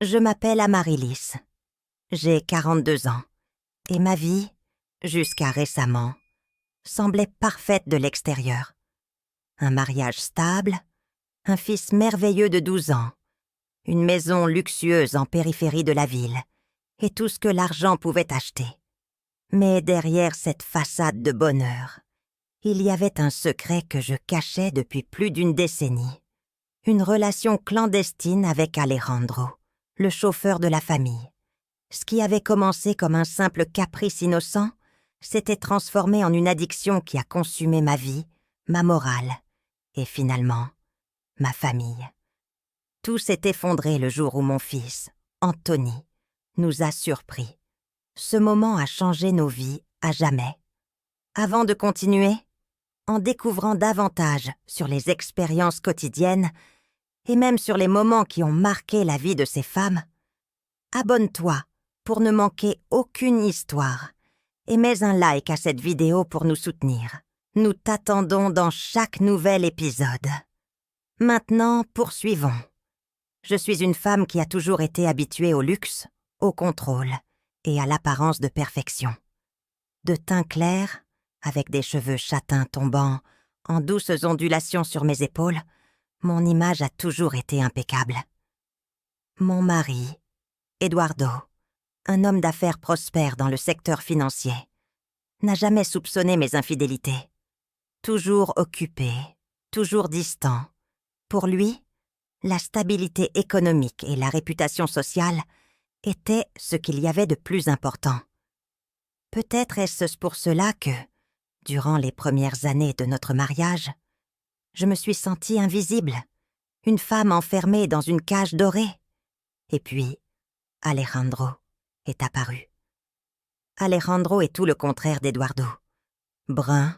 Je m'appelle Amaryllis. J'ai 42 ans. Et ma vie, jusqu'à récemment, semblait parfaite de l'extérieur. Un mariage stable, un fils merveilleux de 12 ans, une maison luxueuse en périphérie de la ville, et tout ce que l'argent pouvait acheter. Mais derrière cette façade de bonheur, il y avait un secret que je cachais depuis plus d'une décennie. Une relation clandestine avec Alejandro, le chauffeur de la famille. Ce qui avait commencé comme un simple caprice innocent s'était transformé en une addiction qui a consumé ma vie, ma morale et finalement, ma famille. Tout s'est effondré le jour où mon fils, Anthony, nous a surpris. Ce moment a changé nos vies à jamais. Avant de continuer, en découvrant davantage sur les expériences quotidiennes et même sur les moments qui ont marqué la vie de ces femmes, abonne-toi pour ne manquer aucune histoire et mets un like à cette vidéo pour nous soutenir. Nous t'attendons dans chaque nouvel épisode. Maintenant, poursuivons. Je suis une femme qui a toujours été habituée au luxe, au contrôle et à l'apparence de perfection. De teint clair, avec des cheveux châtains tombant en douces ondulations sur mes épaules, mon image a toujours été impeccable. Mon mari, Eduardo, un homme d'affaires prospère dans le secteur financier, n'a jamais soupçonné mes infidélités. Toujours occupé, toujours distant. Pour lui, la stabilité économique et la réputation sociale étaient ce qu'il y avait de plus important. Peut-être est-ce pour cela que, durant les premières années de notre mariage, je me suis sentie invisible, une femme enfermée dans une cage dorée. Et puis, Alejandro est apparu. Alejandro est tout le contraire d'Eduardo. Brun,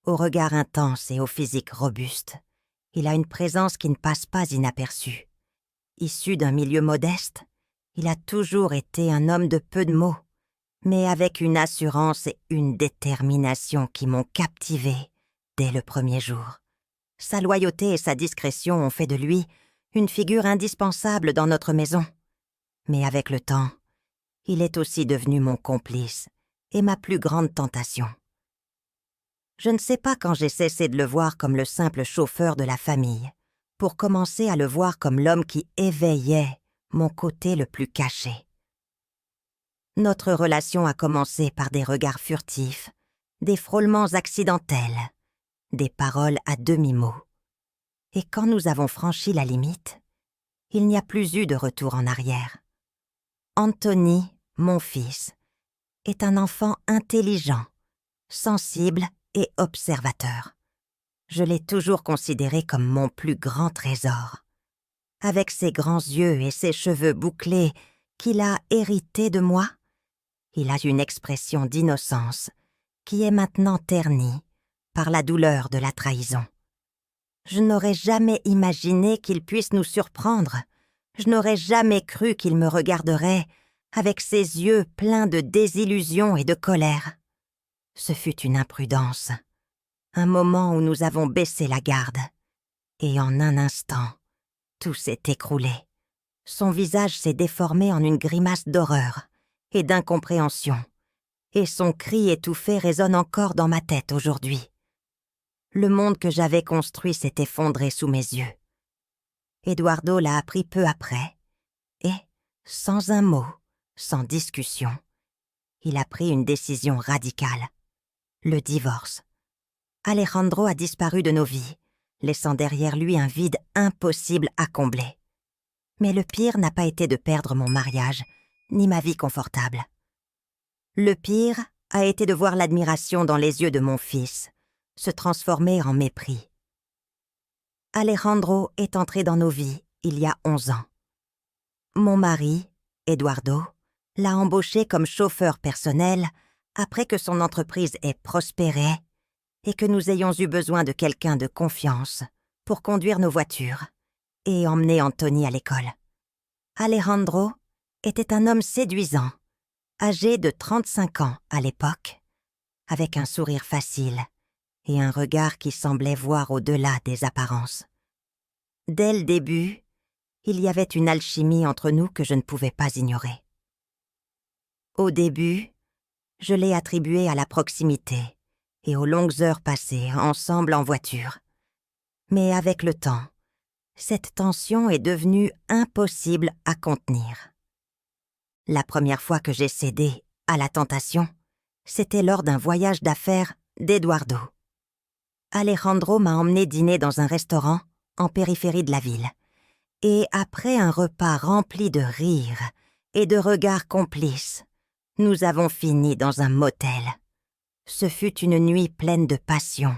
au regard intense et au physique robuste, il a une présence qui ne passe pas inaperçue. Issu d'un milieu modeste, il a toujours été un homme de peu de mots, mais avec une assurance et une détermination qui m'ont captivée dès le premier jour. Sa loyauté et sa discrétion ont fait de lui une figure indispensable dans notre maison. Mais avec le temps, il est aussi devenu mon complice et ma plus grande tentation. Je ne sais pas quand j'ai cessé de le voir comme le simple chauffeur de la famille, pour commencer à le voir comme l'homme qui éveillait mon côté le plus caché. Notre relation a commencé par des regards furtifs, des frôlements accidentels, des paroles à demi-mot. Et quand nous avons franchi la limite, il n'y a plus eu de retour en arrière. Anthony, mon fils, est un enfant intelligent, sensible et observateur. Je l'ai toujours considéré comme mon plus grand trésor. Avec ses grands yeux et ses cheveux bouclés qu'il a hérités de moi, il a une expression d'innocence qui est maintenant ternie par la douleur de la trahison. Je n'aurais jamais imaginé qu'il puisse nous surprendre. Je n'aurais jamais cru qu'il me regarderait avec ses yeux pleins de désillusion et de colère. Ce fut une imprudence, un moment où nous avons baissé la garde. Et en un instant, tout s'est écroulé. Son visage s'est déformé en une grimace d'horreur et d'incompréhension, et son cri étouffé résonne encore dans ma tête aujourd'hui. Le monde que j'avais construit s'est effondré sous mes yeux. Eduardo l'a appris peu après, et, sans un mot, sans discussion, il a pris une décision radicale, le divorce. Alejandro a disparu de nos vies, laissant derrière lui un vide impossible à combler. Mais le pire n'a pas été de perdre mon mariage, ni ma vie confortable. Le pire a été de voir l'admiration dans les yeux de mon fils se transformer en mépris. Alejandro est entré dans nos vies il y a 11 ans. Mon mari, Eduardo, l'a embauché comme chauffeur personnel après que son entreprise ait prospéré et que nous ayons eu besoin de quelqu'un de confiance pour conduire nos voitures et emmener Anthony à l'école. Alejandro était un homme séduisant, âgé de 35 ans à l'époque, avec un sourire facile et un regard qui semblait voir au-delà des apparences. Dès le début, Il y avait une alchimie entre nous que je ne pouvais pas ignorer. Au début, je l'ai attribuée à la proximité et aux longues heures passées ensemble en voiture. Mais avec le temps, cette tension est devenue impossible à contenir. La première fois que j'ai cédé à la tentation, c'était lors d'un voyage d'affaires d'Eduardo. Alejandro m'a emmené dîner dans un restaurant en périphérie de la ville. Et après un repas rempli de rires et de regards complices, nous avons fini dans un motel. Ce fut une nuit pleine de passion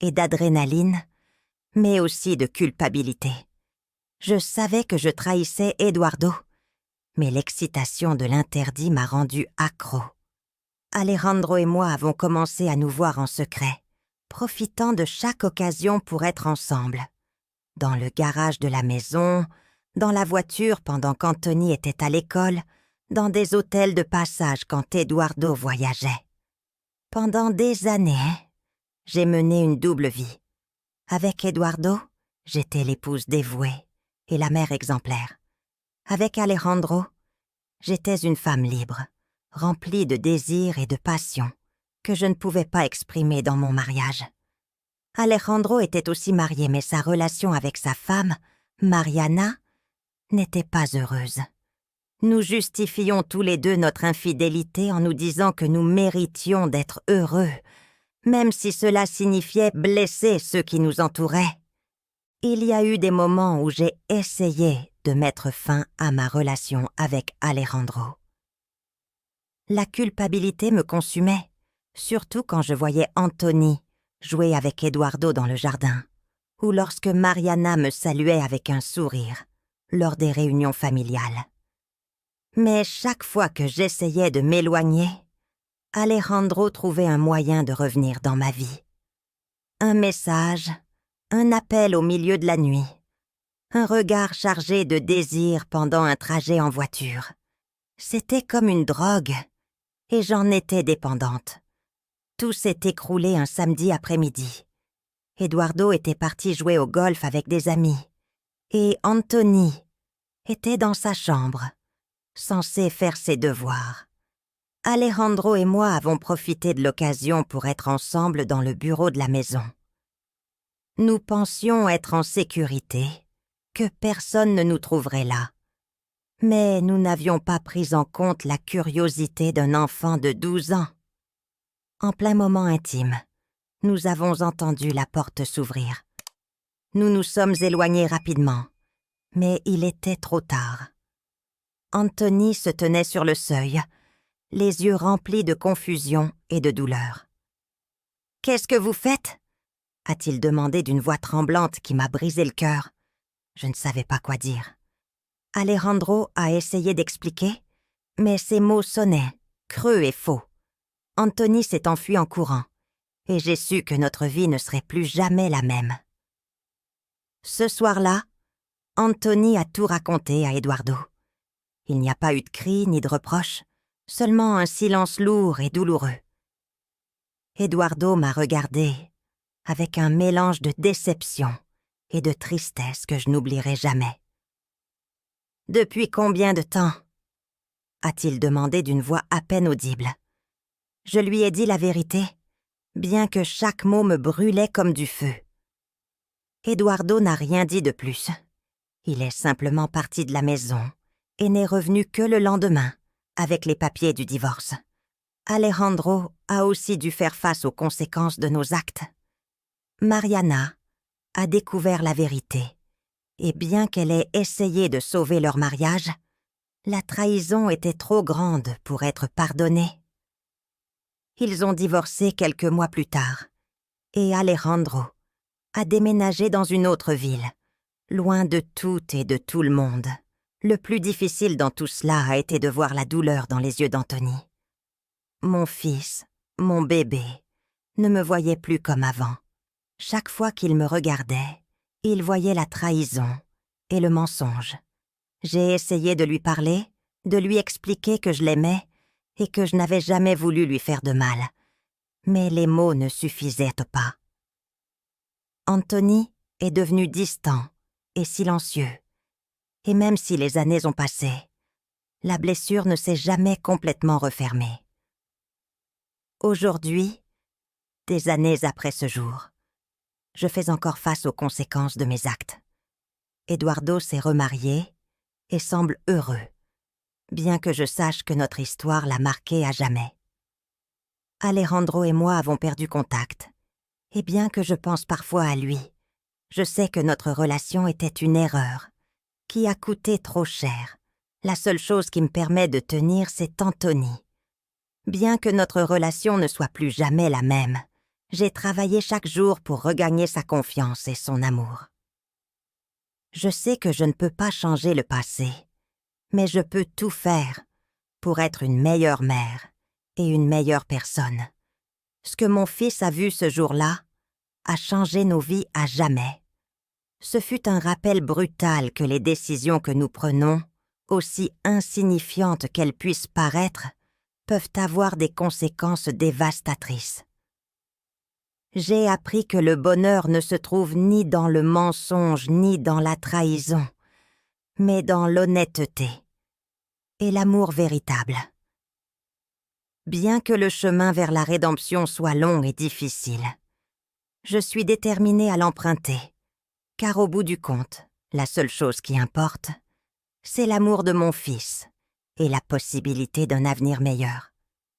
et d'adrénaline, mais aussi de culpabilité. Je savais que je trahissais Eduardo, mais l'excitation de l'interdit m'a rendu accro. Alejandro et moi avons commencé à nous voir en secret, profitant de chaque occasion pour être ensemble. Dans le garage de la maison, dans la voiture pendant qu'Anthony était à l'école, dans des hôtels de passage quand Eduardo voyageait. Pendant des années, j'ai mené une double vie. Avec Eduardo, j'étais l'épouse dévouée et la mère exemplaire. Avec Alejandro, j'étais une femme libre, remplie de désirs et de passion que je ne pouvais pas exprimer dans mon mariage. Alejandro était aussi marié, mais sa relation avec sa femme, Mariana, n'était pas heureuse. Nous justifions tous les deux notre infidélité en nous disant que nous méritions d'être heureux, même si cela signifiait blesser ceux qui nous entouraient. Il y a eu des moments où j'ai essayé de mettre fin à ma relation avec Alejandro. La culpabilité me consumait, surtout quand je voyais Anthony jouer avec Eduardo dans le jardin, ou lorsque Mariana me saluait avec un sourire lors des réunions familiales. Mais chaque fois que j'essayais de m'éloigner, Alejandro trouvait un moyen de revenir dans ma vie. Un message, un appel au milieu de la nuit, un regard chargé de désir pendant un trajet en voiture. C'était comme une drogue, et j'en étais dépendante. Tout s'est écroulé un samedi après-midi. Eduardo était parti jouer au golf avec des amis, et Anthony était dans sa chambre, censé faire ses devoirs. Alejandro et moi avons profité de l'occasion pour être ensemble dans le bureau de la maison. Nous pensions être en sécurité, que personne ne nous trouverait là. Mais nous n'avions pas pris en compte la curiosité d'un enfant de 12 ans. En plein moment intime, nous avons entendu la porte s'ouvrir. Nous nous sommes éloignés rapidement, mais il était trop tard. Anthony se tenait sur le seuil, les yeux remplis de confusion et de douleur. « Qu'est-ce que vous faites ?» a-t-il demandé d'une voix tremblante qui m'a brisé le cœur. Je ne savais pas quoi dire. Alejandro a essayé d'expliquer, mais ses mots sonnaient, creux et faux. Anthony s'est enfui en courant, et j'ai su que notre vie ne serait plus jamais la même. Ce soir-là, Anthony a tout raconté à Eduardo. Il n'y a pas eu de cris ni de reproches, seulement un silence lourd et douloureux. Eduardo m'a regardé avec un mélange de déception et de tristesse que je n'oublierai jamais. « Depuis combien de temps ?» a-t-il demandé d'une voix à peine audible. Je lui ai dit la vérité, bien que chaque mot me brûlait comme du feu. Eduardo n'a rien dit de plus. Il est simplement parti de la maison et n'est revenu que le lendemain, avec les papiers du divorce. Alejandro a aussi dû faire face aux conséquences de nos actes. Mariana a découvert la vérité, et bien qu'elle ait essayé de sauver leur mariage, la trahison était trop grande pour être pardonnée. Ils ont divorcé quelques mois plus tard, et Alejandro a déménagé dans une autre ville, loin de tout et de tout le monde. Le plus difficile dans tout cela a été de voir la douleur dans les yeux d'Anthony. Mon fils, mon bébé, ne me voyait plus comme avant. Chaque fois qu'il me regardait, il voyait la trahison et le mensonge. J'ai essayé de lui parler, de lui expliquer que je l'aimais et que je n'avais jamais voulu lui faire de mal. Mais les mots ne suffisaient pas. Anthony est devenu distant et silencieux. Et même si les années ont passé, la blessure ne s'est jamais complètement refermée. Aujourd'hui, des années après ce jour, je fais encore face aux conséquences de mes actes. Eduardo s'est remarié et semble heureux, bien que je sache que notre histoire l'a marqué à jamais. Alejandro et moi avons perdu contact, et bien que je pense parfois à lui, je sais que notre relation était une erreur, qui a coûté trop cher. La seule chose qui me permet de tenir, c'est Anthony. Bien que notre relation ne soit plus jamais la même, j'ai travaillé chaque jour pour regagner sa confiance et son amour. Je sais que je ne peux pas changer le passé, mais je peux tout faire pour être une meilleure mère et une meilleure personne. Ce que mon fils a vu ce jour-là a changé nos vies à jamais. Ce fut un rappel brutal que les décisions que nous prenons, aussi insignifiantes qu'elles puissent paraître, peuvent avoir des conséquences dévastatrices. J'ai appris que le bonheur ne se trouve ni dans le mensonge ni dans la trahison, mais dans l'honnêteté et l'amour véritable. Bien que le chemin vers la rédemption soit long et difficile, je suis déterminée à l'emprunter, car au bout du compte, la seule chose qui importe, c'est l'amour de mon fils et la possibilité d'un avenir meilleur.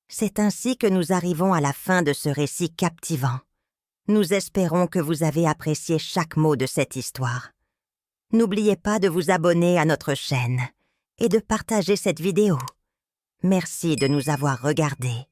C'est ainsi que nous arrivons à la fin de ce récit captivant. Nous espérons que vous avez apprécié chaque mot de cette histoire. N'oubliez pas de vous abonner à notre chaîne et de partager cette vidéo. Merci de nous avoir regardés